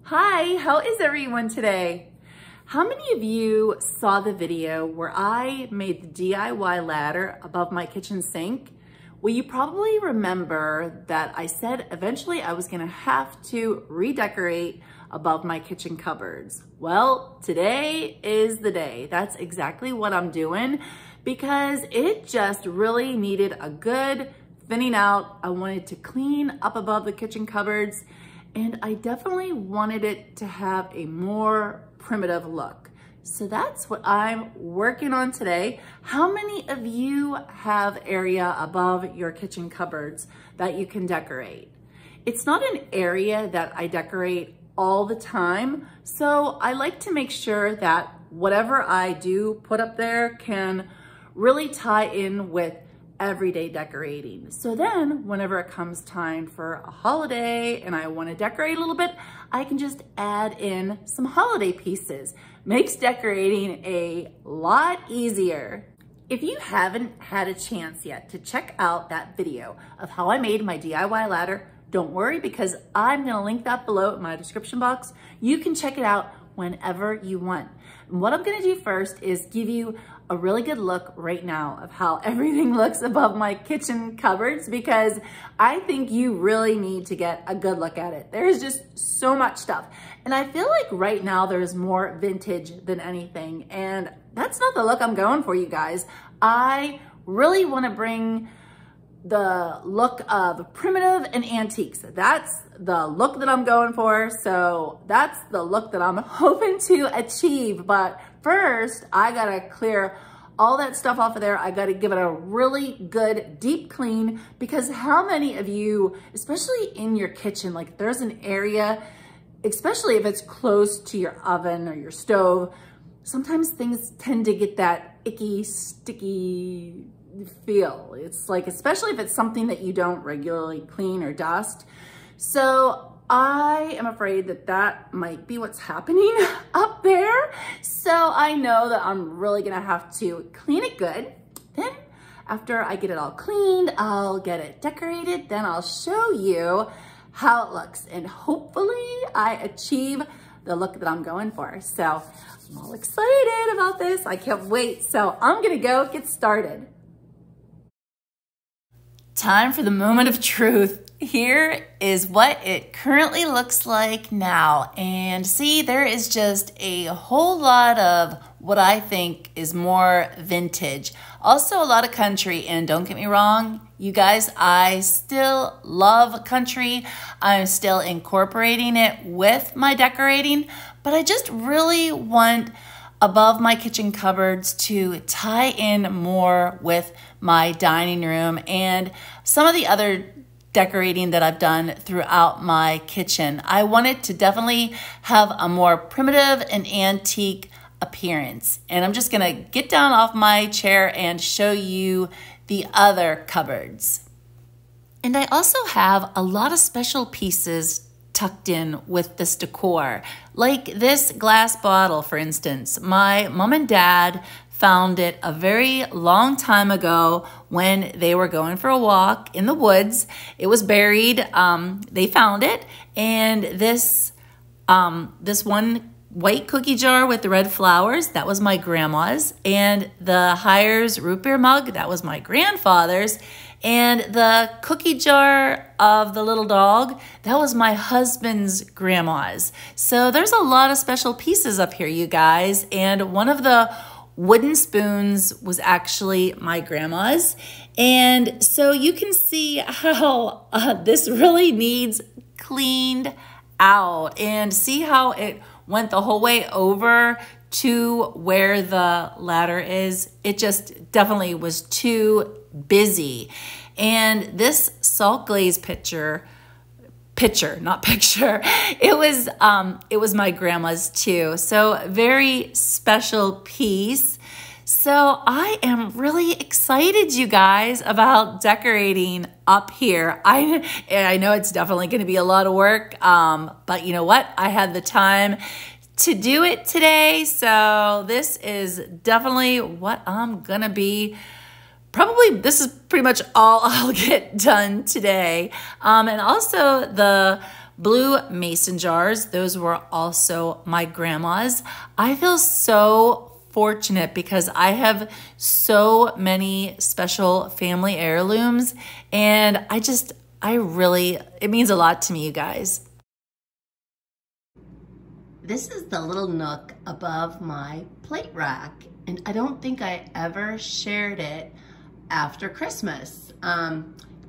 Hi, how is everyone today? How many of you saw the video where I made the DIY ladder above my kitchen sink? Well, you probably remember that I said eventually I was gonna have to redecorate above my kitchen cupboards. Well, today is the day. That's exactly what I'm doing because it just really needed a good thinning out. I wanted to clean up above the kitchen cupboards, and I definitely wanted it to have a more primitive look. So that's what I'm working on today. How many of you have area above your kitchen cupboards that you can decorate? It's not an area that I decorate all the time, so I like to make sure that whatever I do put up there can really tie in with everyday decorating. So then whenever it comes time for a holiday and I want to decorate a little bit, I can just add in some holiday pieces. Makes decorating a lot easier. If you haven't had a chance yet to check out that video of how I made my DIY ladder, don't worry because I'm gonna link that below in my description box. You can check it out whenever you want. And what I'm gonna do first is give you a really good look right now of how everything looks above my kitchen cupboards because I think you really need to get a good look at it. There's just so much stuff. And I feel like right now there's more vintage than anything. And that's not the look I'm going for, you guys. I really wanna bring the look of primitive and antiques. That's the look that I'm going for. So that's the look that I'm hoping to achieve. But first, I gotta clear all that stuff off of there. I gotta give it a really good deep clean because how many of you, especially in your kitchen, like there's an area, especially if it's close to your oven or your stove, sometimes things tend to get that icky, sticky feel. It's like, especially if it's something that you don't regularly clean or dust. So I am afraid that that might be what's happening up there. So I know that I'm really gonna have to clean it good. Then after I get it all cleaned, I'll get it decorated. Then I'll show you how it looks and hopefully I achieve the look that I'm going for. So I'm all excited about this. I can't wait. So I'm gonna go get started. Time for the moment of truth. Here is what it currently looks like now. And see, there is just a whole lot of what I think is more vintage. Also a lot of country, and don't get me wrong, you guys, I still love country. I'm still incorporating it with my decorating, but I just really want above my kitchen cupboards to tie in more with my dining room and some of the other decorating that I've done throughout my kitchen. I wanted to definitely have a more primitive and antique appearance. And I'm just gonna get down off my chair and show you the other cupboards. And I also have a lot of special pieces tucked in with this decor. Like this glass bottle, for instance. My mom and dad found it a very long time ago when they were going for a walk in the woods. It was buried. They found it, and this one white cookie jar with the red flowers, that was my grandma's, and the Hires root beer mug, that was my grandfather's, and the cookie jar of the little dog, that was my husband's grandma's. So there's a lot of special pieces up here, you guys, and one of the wooden spoons was actually my grandma's. And so you can see how this really needs cleaned out, and see how it went the whole way over to where the ladder is. It just definitely was too busy. And this salt glaze picture, not picture, it was my grandma's too. So very special piece. So I am really excited, you guys, about decorating up here. I know it's definitely going to be a lot of work, but you know what? I had the time to do it today. So this is definitely what I'm going to be. Probably this is pretty much all I'll get done today. And also blue mason jars. Those were also my grandma's. I feel so fortunate because I have so many special family heirlooms, and it means a lot to me, you guys. This is the little nook above my plate rack, and I don't think I ever shared it after Christmas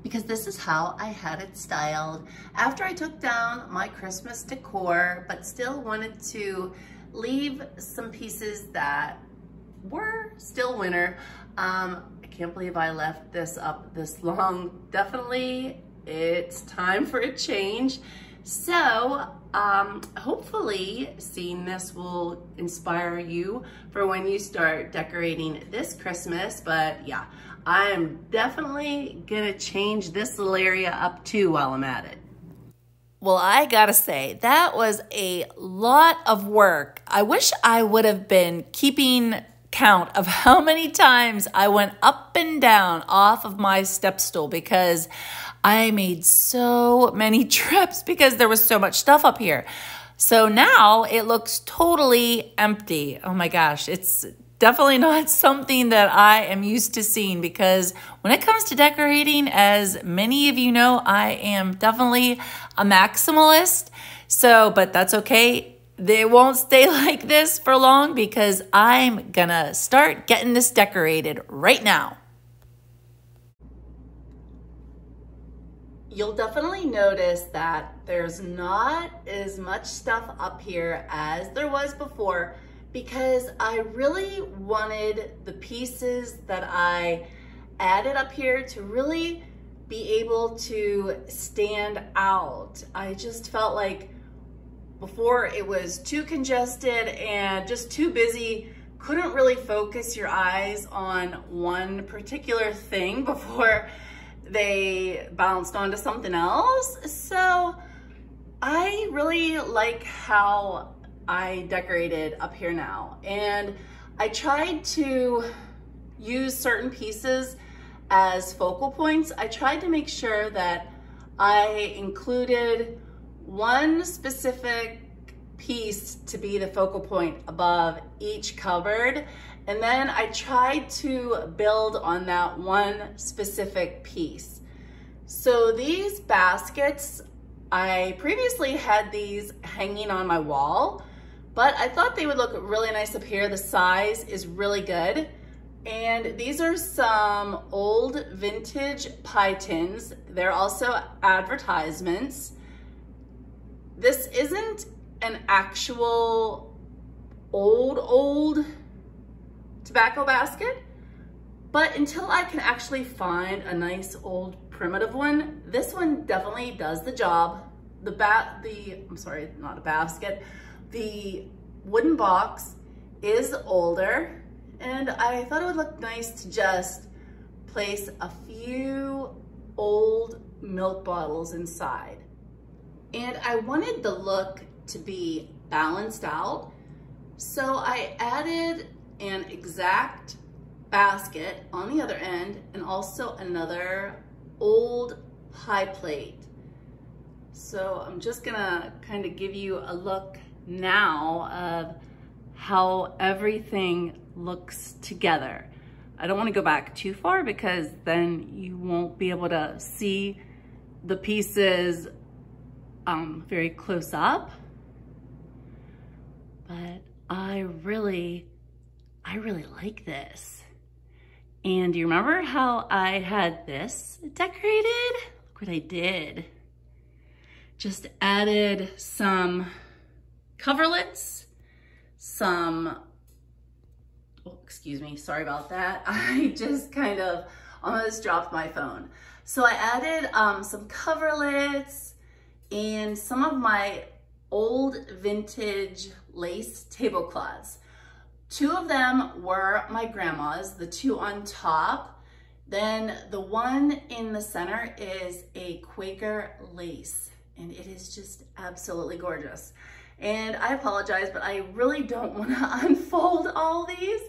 because this is how I had it styled after I took down my Christmas decor, but still wanted to leave some pieces that were still winter. I can't believe I left this up this long. Definitely it's time for a change. So hopefully seeing this will inspire you for when you start decorating this Christmas. But yeah, I'm definitely gonna change this little area up too while I'm at it. Well, I gotta say, that was a lot of work. I wish I would have been keeping count of how many times I went up and down off of my step stool because I made so many trips because there was so much stuff up here. So now it looks totally empty. Oh my gosh, it's definitely not something that I am used to seeing because when it comes to decorating, as many of you know, I am definitely a maximalist. So, but that's okay. They won't stay like this for long because I'm gonna start getting this decorated right now. You'll definitely notice that there's not as much stuff up here as there was before because I really wanted the pieces that I added up here to really be able to stand out. I just felt like before it was too congested and just too busy, couldn't really focus your eyes on one particular thing before they bounced onto something else. So I really like how I decorated up here now. And I tried to use certain pieces as focal points. I tried to make sure that I included one specific piece to be the focal point above each cupboard. And then I tried to build on that one specific piece. So these baskets, I previously had these hanging on my wall, but I thought they would look really nice up here. The size is really good. And these are some old vintage pie tins. They're also advertisements. This isn't an actual old tobacco basket, but until I can actually find a nice old primitive one, this one definitely does the job. I'm sorry, not a basket. The wooden box is older, and I thought it would look nice to just place a few old milk bottles inside. And I wanted the look to be balanced out, so I added an exact basket on the other end and also another old pie plate. So I'm just gonna kind of give you a look now of how everything looks together. I don't want to go back too far because then you won't be able to see the pieces very close up. But I really like this. And do you remember how I had this decorated? Look what I did. Just added some coverlets, oh, excuse me, sorry about that. I just kind of almost dropped my phone. So I added some coverlets and some of my old vintage lace tablecloths. Two of them were my grandma's, the two on top. Then the one in the center is a Quaker lace, and it is just absolutely gorgeous. And I apologize, but I really don't want to unfold all these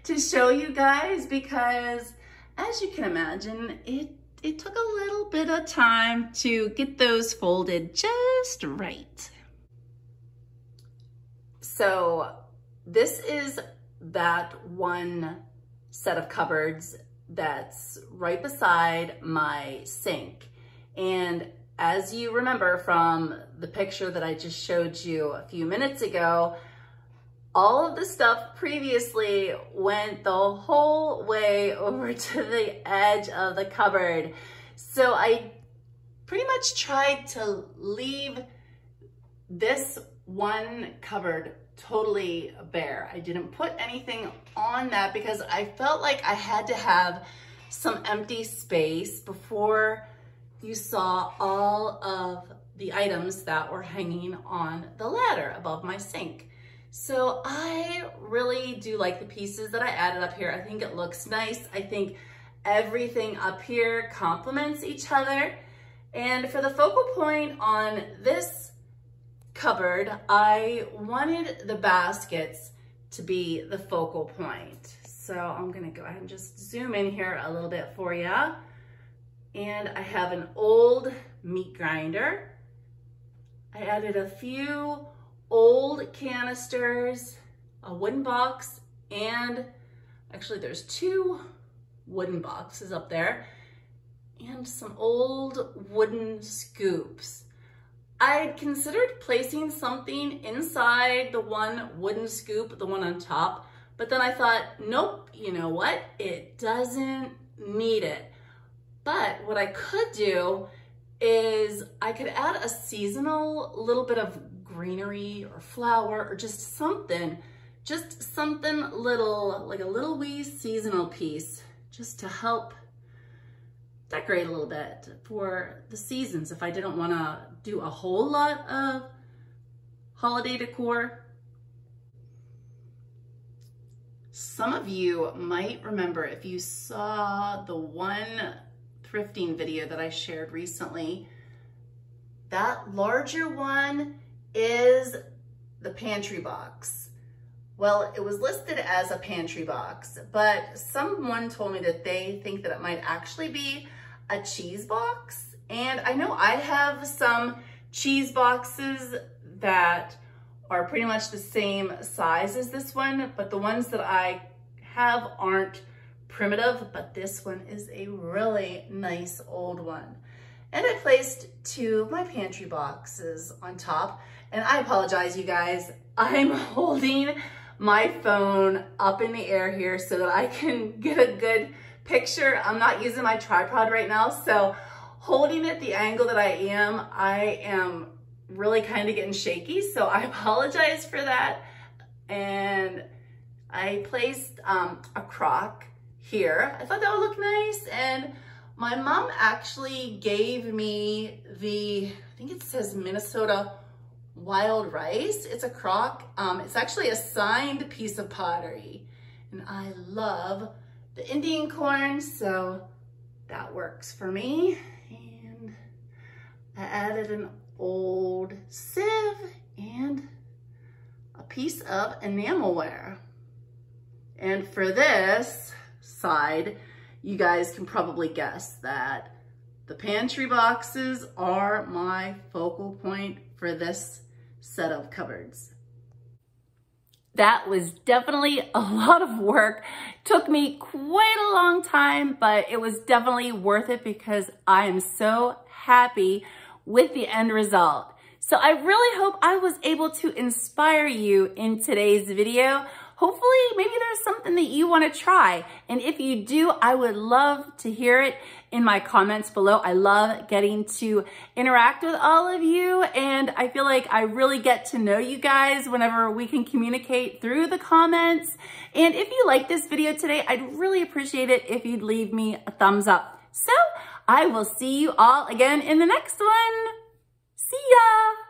to show you guys because, as you can imagine, it it took a little bit of time to get those folded just right. So this is that one set of cupboards that's right beside my sink. And as you remember from the picture that I just showed you a few minutes ago, all of the stuff previously went the whole way over to the edge of the cupboard. So I pretty much tried to leave this one cupboard totally bare. I didn't put anything on that because I felt like I had to have some empty space before you saw all of the items that were hanging on the ladder above my sink. So I really do like the pieces that I added up here. I think it looks nice. I think everything up here complements each other. And for the focal point on this cupboard, I wanted the baskets to be the focal point. So I'm gonna go ahead and just zoom in here a little bit for you. And I have an old meat grinder. I added a few old canisters, a wooden box, and actually there's 2 wooden boxes up there, and some old wooden scoops. I considered placing something inside the one wooden scoop, the one on top, but then I thought, nope, you know what? It doesn't need it. But what I could do is I could add a seasonal little bit of greenery or flower or just something little, like a little wee seasonal piece, just to help decorate a little bit for the seasons if I didn't want to do a whole lot of holiday decor. Some of you might remember, if you saw the one thrifting video that I shared recently, that larger one is the pantry box. Well, it was listed as a pantry box, but someone told me that they think that it might actually be a cheese box. And I know I have some cheese boxes that are pretty much the same size as this one, but the ones that I have aren't primitive, but this one is a really nice old one. And I placed 2 of my pantry boxes on top. And I apologize, you guys, I'm holding my phone up in the air here so that I can get a good picture. I'm not using my tripod right now, so holding it the angle that I am really kind of getting shaky, so I apologize for that. And I placed a crock here. I thought that would look nice, and my mom actually gave me the, I think it says Minnesota wild rice. It's a crock. It's actually a signed piece of pottery, and I love the Indian corn, so that works for me. And I added an old sieve and a piece of enamelware. And for this side, you guys can probably guess that the pantry boxes are my focal point for this set of cupboards. That was definitely a lot of work. Took me quite a long time, but it was definitely worth it because I am so happy with the end result. So I really hope I was able to inspire you in today's video. Hopefully, maybe there's something that you want to try. And if you do, I would love to hear it in my comments below. I love getting to interact with all of you. And I feel like I really get to know you guys whenever we can communicate through the comments. And if you like this video today, I'd really appreciate it if you'd leave me a thumbs up. So I will see you all again in the next one. See ya!